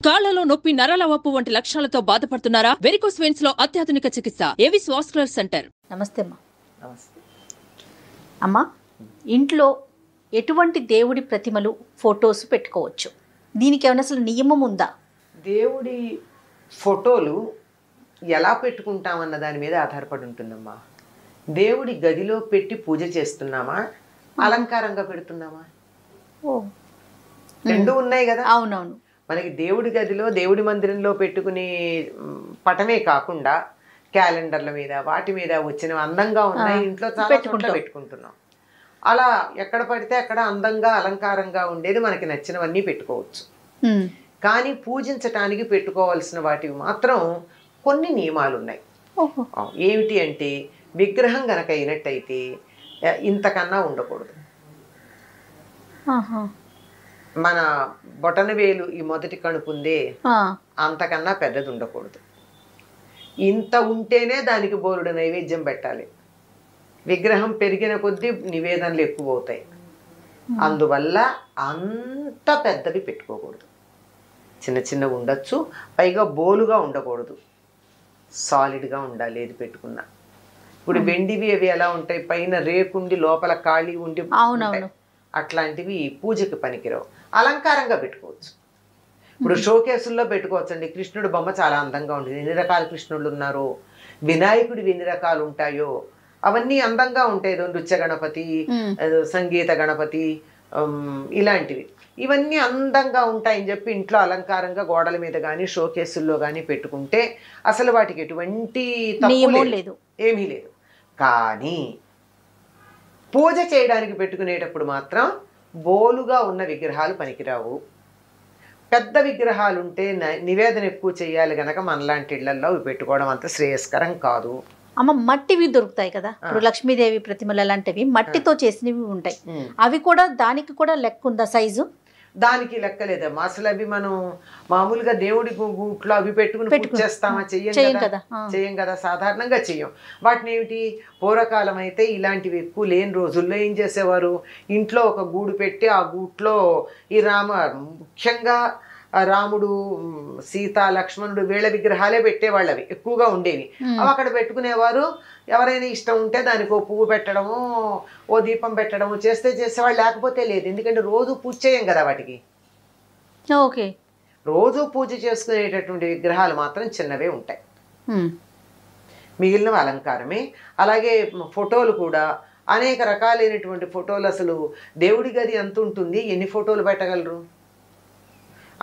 కాళ్లలో నొప్పి, నరాల వాపు వంటి లక్షణాలతో బాధపడుతున్నారా? వెరికోస్ వెయిన్స్ లో అత్యాధునిక చికిత్స ఏవిస్ వాస్కులర్ సెంటర్. నమస్తే అమ్మా. నమస్తే అమ్మా. ఇంట్లో ఎటువంటి దేవుడి ప్రతిమలు, ఫొటోస్ పెట్టుకోవచ్చు? దీనికి ఏమైనా అసలు నియమం ఉందా? దేవుడి ఫోటోలు ఎలా పెట్టుకుంటామన్న దాని మీద ఆధారపడి ఉంటుందమ్మా. దేవుడి గదిలో పెట్టి పూజ చేస్తున్నామా, అలంకారంగా పెడుతున్నామా? రెండు ఉన్నాయి కదా. అవునవును. మనకి దేవుడి గదిలో, దేవుడి మందిరంలో పెట్టుకునే పటమే కాకుండా క్యాలెండర్ల మీద, వాటి మీద వచ్చిన అందంగా ఉన్నాయి ఇంట్లో చాలా చోట్ల పెట్టుకుంటున్నాం. అలా ఎక్కడ పడితే అక్కడ అందంగా అలంకారంగా ఉండేది మనకి నచ్చినవన్నీ పెట్టుకోవచ్చు. కానీ పూజించటానికి పెట్టుకోవాల్సిన వాటివి మాత్రం కొన్ని నియమాలు ఉన్నాయి. ఏమిటి అంటే, విగ్రహం గనక అయినట్టయితే ఇంతకన్నా ఉండకూడదు. మన బొటన వేలు ఈ మొదటి కణుపు ఉందే, అంతకన్నా పెద్దది ఉండకూడదు. ఇంత ఉంటేనే దానికి బోరుడు నైవేద్యం పెట్టాలి. విగ్రహం పెరిగిన కొద్దీ నివేదనలు ఎక్కువ అవుతాయి. అందువల్ల అంత పెద్దవి పెట్టుకోకూడదు. చిన్న చిన్నవి ఉండొచ్చు, పైగా బోలుగా ఉండకూడదు, సాలిడ్గా ఉండాలి ఏది పెట్టుకున్నా. ఇప్పుడు వెండివి అవి ఎలా ఉంటాయి, పైన రేకుండి లోపల ఖాళీ ఉండి అట్లాంటివి పూజకి పనికిరావు. అలంకారంగా పెట్టుకోవచ్చు. ఇప్పుడు షోకేసుల్లో పెట్టుకోవచ్చండి. కృష్ణుడు బొమ్మ చాలా అందంగా ఉంటుంది. ఎన్ని రకాల కృష్ణుళ్ళు ఉన్నారో, వినాయకుడివి ఎన్ని రకాలు ఉంటాయో అవన్నీ అందంగా ఉంటాయి. నృత్య గణపతి, సంగీత గణపతి, ఇలాంటివి ఇవన్నీ అందంగా ఉంటాయని చెప్పి ఇంట్లో అలంకారంగా గోడల మీద కానీ షోకేసుల్లో కానీ పెట్టుకుంటే అసలు వాటికి ఎటువంటి తప్పు లేదు, ఏమీ లేదు. కానీ పూజ చేయడానికి పెట్టుకునేటప్పుడు మాత్రం బోలుగా ఉన్న విగ్రహాలు పనికిరావు. పెద్ద విగ్రహాలు ఉంటే నివేదన ఎక్కువ చేయాలి గనక మనలాంటి ఇళ్లలో పెట్టుకోవడం అంత శ్రేయస్కరం కాదు. అమ్మ, మట్టివి దొరుకుతాయి కదా, ఇప్పుడు లక్ష్మీదేవి ప్రతిమలు అలాంటివి మట్టితో చేసినవి ఉంటాయి. అవి కూడా, దానికి కూడా లెక్క ఉందా సైజు? దానికి లెక్కలేదమ్మా. అసలు అవి మనం మామూలుగా దేవుడి గూట్లో అవి పెట్టుకుని పూజ చేస్తామా? చెయ్యం కదా, సాధారణంగా చెయ్యం. వాటిని ఏమిటి, పూర్వకాలం అయితే ఇలాంటివి ఎక్కువ లేని రోజుల్లో ఏం చేసేవారు, ఇంట్లో ఒక గూడు పెట్టి ఆ గూట్లో ఈ ముఖ్యంగా రాముడు, సీత, లక్ష్మణుడు వీళ్ళ విగ్రహాలే పెట్టేవాళ్ళు. అవి ఎక్కువగా ఉండేవి. అవి అక్కడ పెట్టుకునేవారు. ఎవరైనా ఇష్టం ఉంటే దానికి ఓ పువ్వు పెట్టడము, ఓ దీపం పెట్టడము చేసేవాళ్ళు, లేకపోతే లేదు. ఎందుకంటే రోజు పూజ చేయం కదా వాటికి. ఓకే, రోజు పూజ చేసుకునేటటువంటి విగ్రహాలు మాత్రం చిన్నవే ఉంటాయి, మిగిలినవి అలంకారమే. అలాగే ఫోటోలు కూడా అనేక రకాలైనటువంటి ఫోటోలు. అసలు దేవుడి గది ఎంత ఉంటుంది, ఎన్ని ఫోటోలు పెట్టగలరు?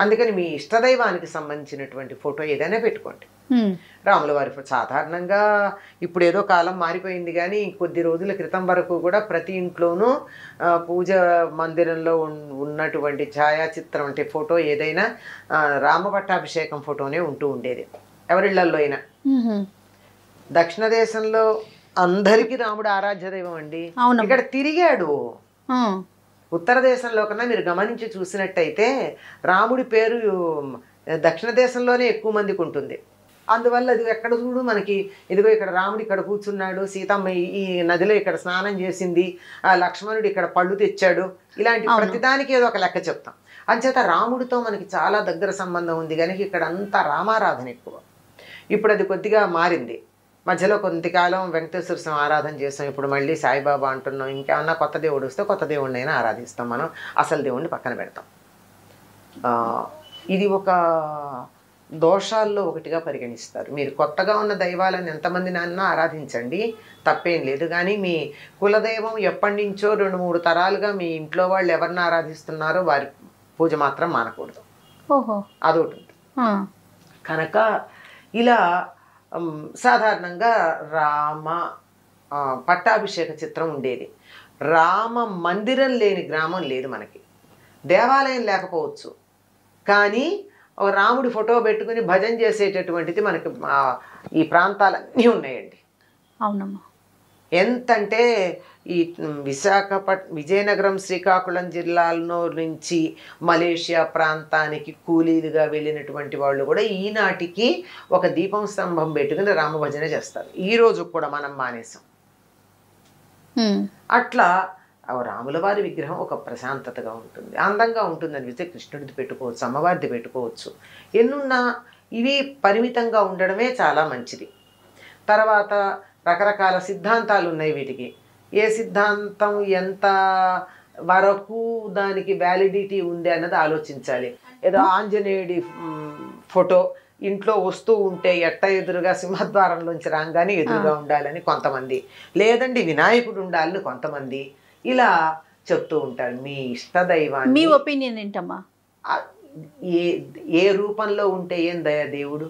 అందుకని మీ ఇష్టదైవానికి సంబంధించినటువంటి ఫోటో ఏదైనా పెట్టుకోండి. రాముల వారి సాధారణంగా ఇప్పుడు ఏదో కాలం మారిపోయింది, కానీ కొద్ది రోజుల క్రితం వరకు కూడా ప్రతి ఇంట్లోనూ పూజ మందిరంలో ఉన్నటువంటి ఛాయాచిత్రం అంటే ఫోటో ఏదైనా రామ పట్టాభిషేకం ఫోటోనే ఉంటూ ఉండేది ఎవరిళ్లల్లో అయినా. దక్షిణ దేశంలో అందరికీ రాముడు ఆరాధ్య దైవం అండి. ఇక్కడ తిరిగాడు. ఉత్తర దేశంలో కన్నా మీరు గమనించి చూసినట్టయితే రాముడి పేరు దక్షిణ దేశంలోనే ఎక్కువ మందికి ఉంటుంది. అందువల్ల అది ఎక్కడ చూడు మనకి, ఇదిగో ఇక్కడ రాముడు ఇక్కడ కూర్చున్నాడు, సీతమ్మ ఈ నదిలో ఇక్కడ స్నానం చేసింది, లక్ష్మణుడు ఇక్కడ పళ్ళు తెచ్చాడు, ఇలాంటి ప్రతిదానికి ఏదో ఒక లెక్క చెప్తాం. అంచేత రాముడితో మనకి చాలా దగ్గర సంబంధం ఉంది కనుక ఇక్కడ అంతా రామారాధన ఎక్కువ. ఇప్పుడు అది కొద్దిగా మారింది. మధ్యలో కొంతకాలం వెంకటేశ్వర స్వామి ఆరాధన చేస్తాం, ఇప్పుడు మళ్ళీ సాయిబాబా అంటున్నాం. ఇంకేమన్నా కొత్త దేవుడు వస్తే కొత్త దేవుడిని అయినా ఆరాధిస్తాం. మనం అసలు దేవుడిని పక్కన పెడతాం. ఇది ఒక దోషాల్లో ఒకటిగా పరిగణిస్తారు. మీరు కొత్తగా ఉన్న దైవాలను ఎంతమంది నాన్న ఆరాధించండి, తప్పేం లేదు. కానీ మీ కులదైవం ఎప్పటి నుంచో 2-3 తరాలుగా మీ ఇంట్లో వాళ్ళు ఎవరిని ఆరాధిస్తున్నారో వారి పూజ మాత్రం మానకూడదు. అదొకటి ఉంటుంది. కనుక ఇలా సాధారణంగా రామ పట్టాభిషేక చిత్రం ఉండేది. రామ మందిరం లేని గ్రామం లేదు మనకి. దేవాలయం లేకపోవచ్చు, కానీ రాముడి ఫోటో పెట్టుకుని భజన చేసేటటువంటిది మనకి ఈ ప్రాంతాలన్నీ ఉన్నాయండి. అవునమ్మా. ఎంతంటే ఈ విజయనగరం, శ్రీకాకుళం జిల్లాల్లో నుంచి మలేషియా ప్రాంతానికి కూలీలుగా వెళ్ళినటువంటి వాళ్ళు కూడా ఈనాటికి ఒక దీపం స్తంభం పెట్టుకుని రామభజన చేస్తారు. ఈ రోజు కూడా మనం మానేసాం. అట్లా ఆ రాముల వారి విగ్రహం ఒక ప్రశాంతతగా ఉంటుంది, అందంగా ఉంటుంది అనిపిస్తే కృష్ణుడిది పెట్టుకోవచ్చు, అమ్మవారిది పెట్టుకోవచ్చు. ఎన్నున్నా ఇవి పరిమితంగా ఉండడమే చాలా మంచిది. తర్వాత రకరకాల సిద్ధాంతాలు ఉన్నాయి వీటికి. ఏ సిద్ధాంతం ఎంత వరకు దానికి వ్యాలిడిటీ ఉంది అన్నది ఆలోచించాలి. ఏదో ఆంజనేయుడి ఫోటో ఇంట్లో వస్తూ ఉంటే ఎట్ట ఎదురుగా సింహద్వారంలోంచి రాగానే ఎదురుగా ఉండాలని కొంతమంది, లేదండి వినాయకుడు ఉండాలని కొంతమంది ఇలా చెప్తూ ఉంటారు. మీ ఇష్టదైవాన్ని, మీ ఒపీనియన్ ఏంటమ్మా? ఏ రూపంలో ఉంటే ఏం దయా దేవుడు?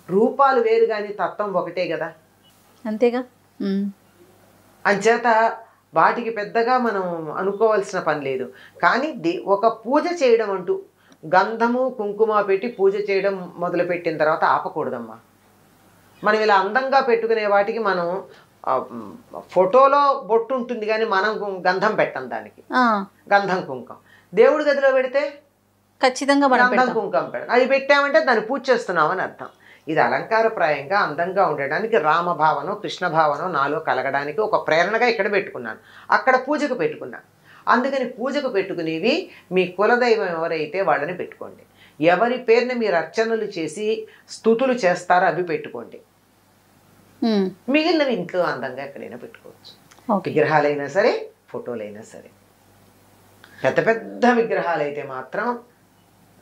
రూపాలు వేరు కానీ తత్వం ఒకటే కదా. అంతేగా. అంచేత వాటికి పెద్దగా మనం అనుకోవాల్సిన పని లేదు. కానీ ఒక పూజ చేయడం అంటూ గంధము కుంకుమ పెట్టి పూజ చేయడం మొదలుపెట్టిన తర్వాత ఆపకూడదమ్మా. మనం ఇలా అందంగా పెట్టుకునే వాటికి మనం ఫోటోలో బొట్టు ఉంటుంది కానీ మనం గంధం పెట్టం దానికి, గంధం కుంకం. దేవుడి గదిలో పెడితే ఖచ్చితంగా గంధం కుంకం పెడతాం. అది పెట్టామంటే దాన్ని పూజ చేస్తున్నామని అర్థం. ఇది అలంకారప్రాయంగా అందంగా ఉండడానికి రామభావనం కృష్ణ భావనం నాలో కలగడానికి ఒక ప్రేరణగా ఇక్కడ పెట్టుకున్నాను, అక్కడ పూజకు పెట్టుకున్నాను. అందుకని పూజకు పెట్టుకునేవి మీ కులదైవం ఎవరైతే వాళ్ళని పెట్టుకోండి. ఎవరి పేరుని మీరు అర్చనలు చేసి స్తుతులు చేస్తారో అవి పెట్టుకోండి. మిగిలినవి ఇంట్లో అందంగా ఎక్కడైనా పెట్టుకోవచ్చు. విగ్రహాలైనా సరే ఫోటోలైనా సరే. పెద్ద పెద్ద విగ్రహాలు అయితే మాత్రం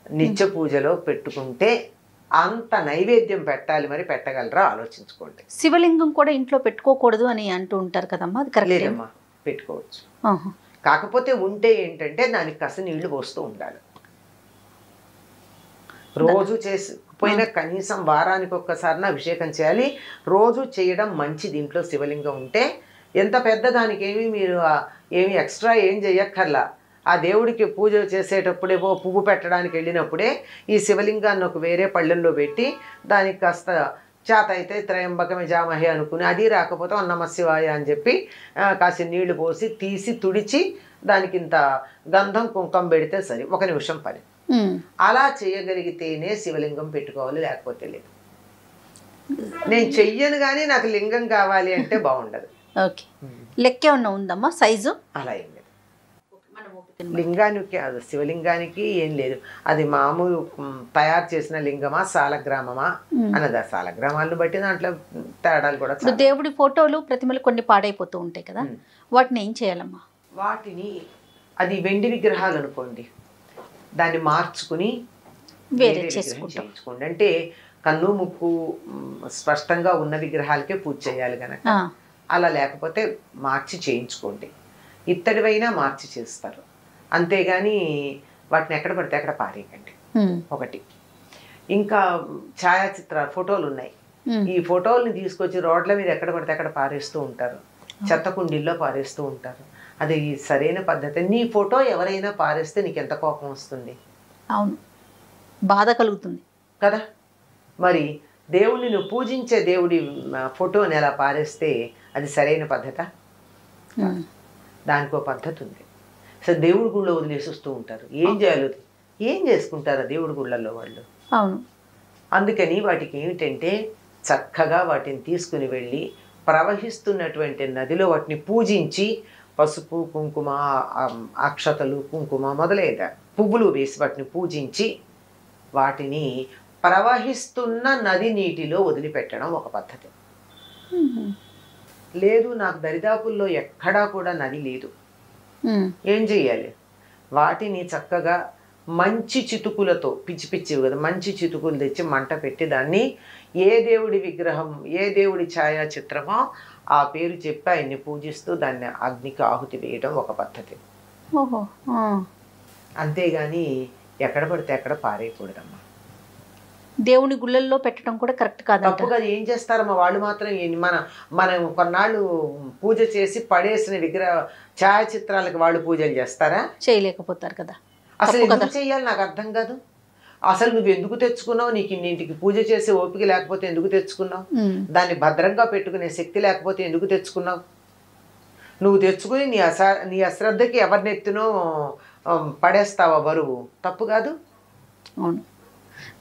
నిత్య పూజలో పెట్టుకుంటే అంత నైవేద్యం పెట్టాలి, మరి పెట్టగలరా ఆలోచించుకోండి. శివలింగం కూడా ఇంట్లో పెట్టుకోకూడదు అని అంటూ ఉంటారు కదమ్మా, అది కరెక్ట్? లేదమ్మా, పెట్టుకోవచ్చు. కాకపోతే ఉంటే ఏంటంటే దానికి కాస్త నీళ్లు పోస్తూ ఉండాలి. రోజు పోయిన కనీసం వారానికి ఒక్కసారిన అభిషేకం చేయాలి. రోజు చేయడం మంచిది. ఇంట్లో శివలింగం ఉంటే ఎంత పెద్ద దానికి మీరు ఏమి ఎక్స్ట్రా ఏం చేయక్కర్లా. ఆ దేవుడికి పూజ చేసేటప్పుడే పువ్వు పెట్టడానికి వెళ్ళినప్పుడే ఈ శివలింగాన్ని ఒక వేరే పళ్ళెంలో పెట్టి దానికి కాస్త చేత అయితే త్రయంబకమే జామహే అనుకుని, అది రాకపోతే నమ శివాయ అని చెప్పి కాసి నీళ్లు పోసి తీసి తుడిచి దానికి ఇంత గంధం కుంకం పెడితే సరి, 1 నిమిషం పని. అలా చేయగలిగితేనే శివలింగం పెట్టుకోవాలి, లేకపోతే లేదు. నేను చెయ్యను కానీ నాకు లింగం కావాలి అంటే బాగుండదు. ఓకే, లెక్క ఏమన్నా ఉందమ్మా సైజు? అలా ఏం లేదు. లింగానికి శివలింగానికి ఏం లేదు, అది మామూలు తయారు చేసిన లింగమా సాలగ్రామమా అన్నది. ఆ సాలగ్రామాలను బట్టి దాంట్లో తేడాలు కూడా. దేవుడి ఫోటోలు ప్రతిమలు కొన్ని పాడైపోతూ ఉంటాయి కదా, వాటిని ఏం చేయాలమ్మా? వాటిని అది వెండి విగ్రహాలు అనుకోండి, దాన్ని మార్చుకుని వేరే చేయించుకోండి. అంటే కన్ను ముక్కు స్పష్టంగా ఉన్న విగ్రహాలకే పూజ చేయాలి కనుక అలా, లేకపోతే మార్చి చేయించుకోండి. ఇత్తడివైనా మార్చి చేస్తారు, అంతేగాని వాటిని ఎక్కడ పడితే అక్కడ పారేయకండి. ఒకటి. ఇంకా ఛాయాచిత్ర ఫోటోలు ఉన్నాయి, ఈ ఫోటోల్ని తీసుకొచ్చి రోడ్ల మీద ఎక్కడ పడితే అక్కడ పారేస్తూ ఉంటారు, చెత్త కుండీల్లో పారేస్తూ ఉంటారు. అది సరైన పద్ధతి. నీ ఫోటో ఎవరైనా పారేస్తే నీకు ఎంత కోపం వస్తుంది? అవును, బాధ కలుగుతుంది కదా. మరి దేవుడిని నువ్వు పూజించే దేవుడి ఫోటోని ఎలా పారేస్తే అది సరైన పద్ధత? దానికో పద్ధతి ఉంది. సో దేవుడి గుళ్ళో వదిలేసి వస్తూ ఉంటారు. ఏం చేయాలి, ఏం చేసుకుంటారు దేవుడి గుళ్ళల్లో వాళ్ళు? అవును. అందుకని వాటికి ఏమిటంటే చక్కగా వాటిని తీసుకుని వెళ్ళి ప్రవహిస్తున్నటువంటి నదిలో వాటిని పూజించి పసుపు కుంకుమ అక్షతలు కుంకుమ మొదలైన పువ్వులు వేసి వాటిని పూజించి వాటిని ప్రవహిస్తున్న నది నీటిలో వదిలిపెట్టడం ఒక పద్ధతి. లేదు నాకు దరిదాపుల్లో ఎక్కడా కూడా నది లేదు, ఏం చెయ్యాలి? వాటిని చక్కగా మంచి చితుకులతో, పిచ్చి పిచ్చివి కదా, మంచి చితుకులు తెచ్చి మంట పెట్టి దాన్ని ఏ దేవుడి విగ్రహం ఏ దేవుడి ఛాయాచిత్రమో ఆ పేరు చెప్పి ఆయన్ని పూజిస్తూ దాన్ని అగ్నికి ఆహుతి వేయడం ఒక పద్ధతి. అంతేగాని ఎక్కడ పడితే అక్కడ పారేయకూడదమ్మా. దేవుని గుళ్ళల్లో పెట్టడం కూడా కరెక్ట్ కాదు. తప్పుగా ఏం చేస్తారమ్మా వాళ్ళు మాత్రం. మనం కొన్నాళ్ళు పూజ చేసి పడేసిన విగ్రహ ఛాయాచిత్రాలకు వాళ్ళు పూజలు చేస్తారా? చేయలేకపోతారు కదా. అసలు ఎందుకు చెయ్యాలి నాకు అర్థం కాదు. అసలు నువ్వు ఎందుకు తెచ్చుకున్నావు? నీకు ఇన్నింటికి పూజ చేసే ఓపిక లేకపోతే ఎందుకు తెచ్చుకున్నావు? దాన్ని భద్రంగా పెట్టుకునే శక్తి లేకపోతే ఎందుకు తెచ్చుకున్నావు? నువ్వు తెచ్చుకుని నీ అశ్రద్ధకి ఎవరినెత్తునో పడేస్తావా బరువు? తప్పు కాదు. అవును.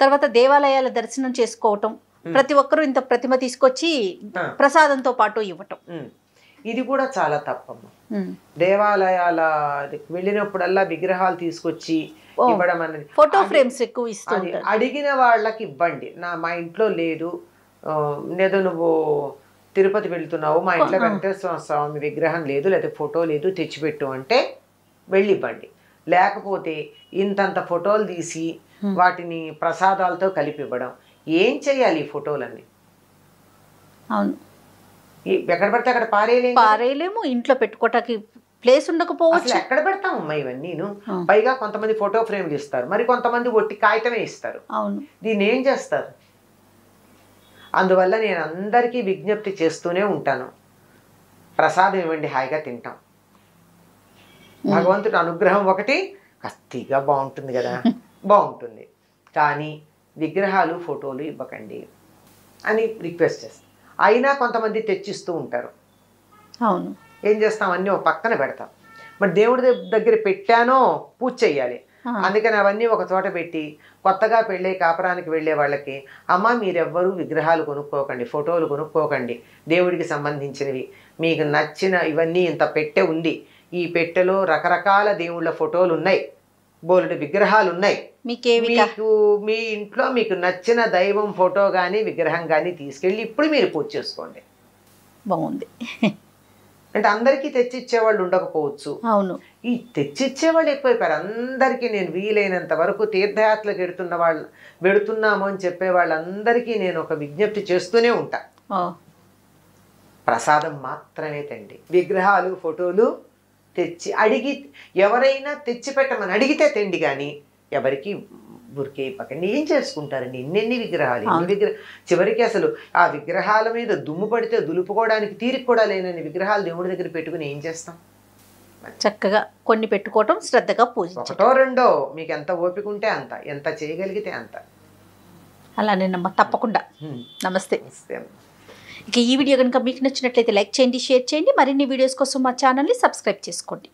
తర్వాత దేవాలయాల దర్శనం చేసుకోవటం, ప్రతి ఒక్కరూ ఇంత ప్రతిమ తీసుకొచ్చి ప్రసాదంతో పాటు ఇవ్వటం, ఇది కూడా చాలా తప్పమ్మ. ఉమ్. దేవాలయాల వెళ్ళినప్పుడల్లా విగ్రహాలు తీసుకొచ్చి ఇవ్వడం అనేది ఫోటో ఫ్రేమ్స్ ఎక్కువ ఇస్తూ అది ఉంటారు. అడిగిన వాళ్ళకి ఇవ్వండి. మా ఇంట్లో లేదు, ఏదో నువ్వు తిరుపతి వెళ్తున్నావు, మా ఇంట్లో వెంకటేశ్వర స్వామి విగ్రహం లేదు, లేదా ఫోటో లేదు, తెచ్చిపెట్టు అంటే వెళ్ళి ఇవ్వండి. లేకపోతే ఇంతంత ఫోటోలు తీసి వాటిని ప్రసాదాలతో కలిపి ఇవ్వడం. ఏం చేయాలి ఈ ఫోటోలన్నీ? అవును, ఎక్కడ పడితే అక్కడ పారేయలేము, ఇంట్లో పెట్టుకోవటానికి ప్లేస్ ఉండకపోవచ్చు. అసలు ఎక్కడ పెడతామమ్మా ఇవన్నీను? పైగా కొంతమంది ఫోటో ఫ్రేమ్లు ఇస్తారు, మరి కొంతమంది ఒట్టి కాగితమే ఇస్తారు. అవును, దీన్ని ఏం చేస్తారు? అందువల్ల నేను అందరికీ విజ్ఞప్తి చేస్తూనే ఉంటాను, ప్రసాదం ఇవ్వండి, హాయిగా తింటాం. భగవంతుడి అనుగ్రహం ఒకటి కత్తిగా బాగుంటుంది కదా, బాగుంటుంది. కానీ విగ్రహాలు ఫోటోలు ఇవ్వకండి అని రిక్వెస్ట్ చేస్తాం. అయినా కొంతమంది తెచ్చిస్తూ ఉంటారు. అవును, ఏం చేస్తాం, అన్నీ ఒక పక్కన పెడతాం. మరి దేవుడి దగ్గర పెట్టానో పూజ చెయ్యాలి. అందుకని అవన్నీ ఒక చోట పెట్టి కొత్తగా పెళ్ళే కాపురానికి వెళ్ళే వాళ్ళకి, అమ్మ మీరెవ్వరూ విగ్రహాలు కొనుక్కోకండి, ఫోటోలు కొనుక్కోకండి, దేవుడికి సంబంధించినవి మీకు నచ్చిన ఇవన్నీ ఇంత పెట్టె ఉంది, ఈ పెట్టెలో రకరకాల దేవుళ్ళ ఫోటోలు ఉన్నాయి, బోలెడు విగ్రహాలు ఉన్నాయి, మీకు మీ ఇంట్లో మీకు నచ్చిన దైవం ఫోటో కానీ విగ్రహం కానీ తీసుకెళ్ళి ఇప్పుడు మీరు పూజ చేసుకోండి. బాగుంది. అంటే అందరికీ తెచ్చిచ్చేవాళ్ళు ఉండకపోవచ్చు. అవును, ఈ తెచ్చిచ్చేవాళ్ళు ఎక్కువైపోయారు. అందరికీ నేను వీలైనంత వరకు తీర్థయాత్రలకు వెడుతున్నాము అని చెప్పే వాళ్ళందరికీ నేను ఒక విజ్ఞప్తి చేస్తూనే ఉంటా, ప్రసాదం మాత్రమే తండి. విగ్రహాలు ఫోటోలు తెచ్చి అడిగి ఎవరైనా తెచ్చి పెట్టమని అడిగితే తెండి, కానీ ఎవరికి ఊరికే ఇవ్వకండి. ఏం చేసుకుంటారండి ఎన్నెన్ని విగ్రహాలు, చివరికి అసలు ఆ విగ్రహాల మీద దుమ్ము పడితే దులుపుకోవడానికి తీరిక కూడా లేనని విగ్రహాలు దేవుడి దగ్గర పెట్టుకుని ఏం చేస్తాం? చక్కగా కొన్ని పెట్టుకోవటం, శ్రద్ధగా పూజించడం. ఒకటో రెండో మీకు ఎంత ఓపిక ఉంటే అంత, ఎంత చేయగలిగితే అంత. అలానేనమ్మా, తప్పకుండా. నమస్తే. నమస్తే. ఇక ఈ వీడియో కనుక మీకు నచ్చినట్లయితే లైక్ చేయండి, షేర్ చేయండి. మరిన్ని వీడియోస్ కోసం మా ఛానల్ని సబ్స్క్రైబ్ చేసుకోండి.